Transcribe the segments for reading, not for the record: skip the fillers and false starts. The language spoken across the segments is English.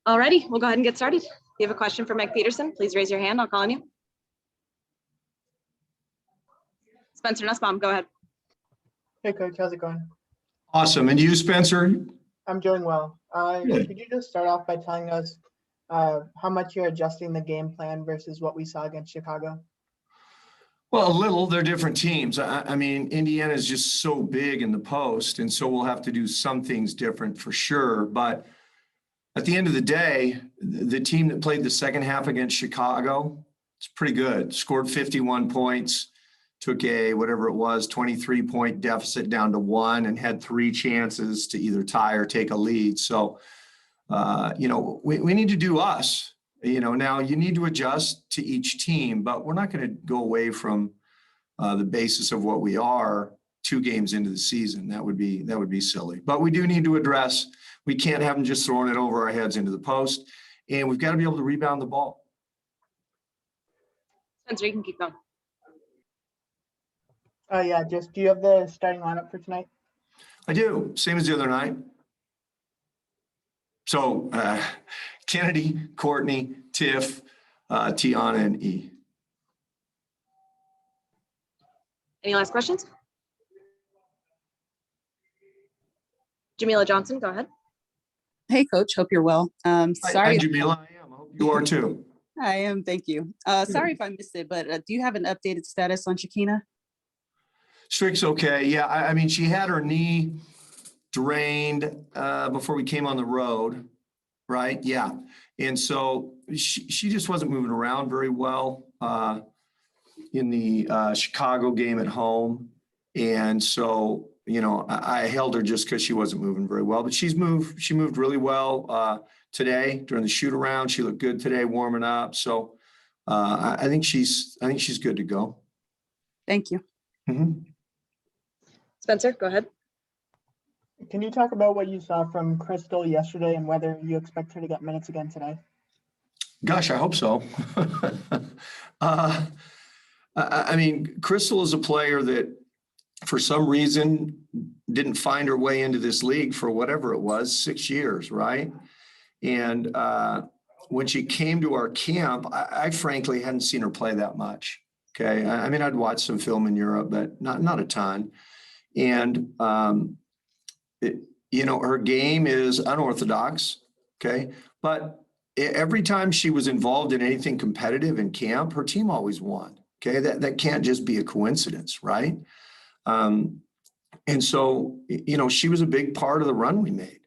Alrighty, we'll go ahead and get started. If you have a question for Mike Petersen, please raise your hand. I'll call on you. Spencer Nussbaum, go ahead. Hey, Coach. How's it going? Awesome. And you, Spencer? I'm doing well. Could you just start off by telling us how much you're adjusting the game plan versus what we saw against Chicago? Well, a little. They're different teams. I mean, Indiana is just so big in the post, and so we'll have to do some things different for sure. But at the end of the day, the team that played the second half against Chicago, it's pretty good. Scored 51 points, took a, whatever it was, 23-point deficit down to 1 and had 3 chances to either tie or take a lead. So, we need to do us. Now you need to adjust to each team, but we're not going to go away from the basis of what we are 2 games into the season. That would be silly. But we do need to address. We can't have them just throwing it over our heads into the post, and we've got to be able to rebound the ball. Spencer, you can keep going. Yeah, do you have the starting lineup for tonight? I do. Same as the other night. So Kennedy, Courtney, Tiff, Tiana, and E. Any last questions? Jamila Johnson, go ahead. Hey, Coach. Hope you're well. Sorry. Hi, Jamila. I am. I hope you are too. I am. Thank you. Sorry if I missed it, but do you have an updated status on Shakina? Strick's okay. Yeah, I mean, she had her knee drained before we came on the road, right? Yeah. And so she just wasn't moving around very well in the Chicago game at home. And so, I held her just because she wasn't moving very well. But she moved really well today during the shoot around. She looked good today warming up. So I think she's good to go. Thank you. Mm-hmm. Spencer, go ahead. Can you talk about what you saw from Crystal yesterday and whether you expect her to get minutes again today? Gosh, I hope so. I mean, Crystal is a player that for some reason didn't find her way into this league for whatever it was, 6 years, right? And when she came to our camp, I frankly hadn't seen her play that much. Okay. I mean, I'd watched some film in Europe, but not a ton. And, her game is unorthodox. Okay. But every time she was involved in anything competitive in camp, her team always won. Okay. That can't just be a coincidence. Right. And so, she was a big part of the run we made.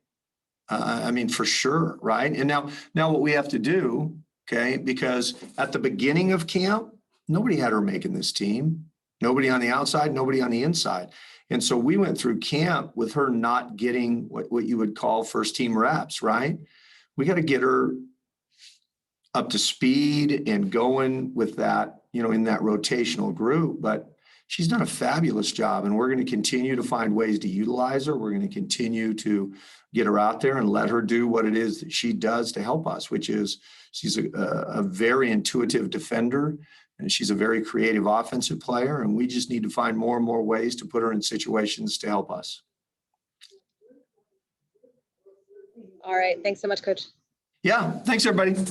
I mean, for sure. Right. And now what we have to do, okay, because at the beginning of camp, nobody had her making this team, nobody on the outside, nobody on the inside. And so we went through camp with her not getting what you would call first team reps, right? We got to get her up to speed and going with that, in that rotational group. But she's done a fabulous job, and we're going to continue to find ways to utilize her. We're going to continue to get her out there and let her do what it is that she does to help us, which is she's a very intuitive defender, and she's a very creative offensive player. And we just need to find more and more ways to put her in situations to help us. All right. Thanks so much, Coach. Yeah. Thanks, everybody.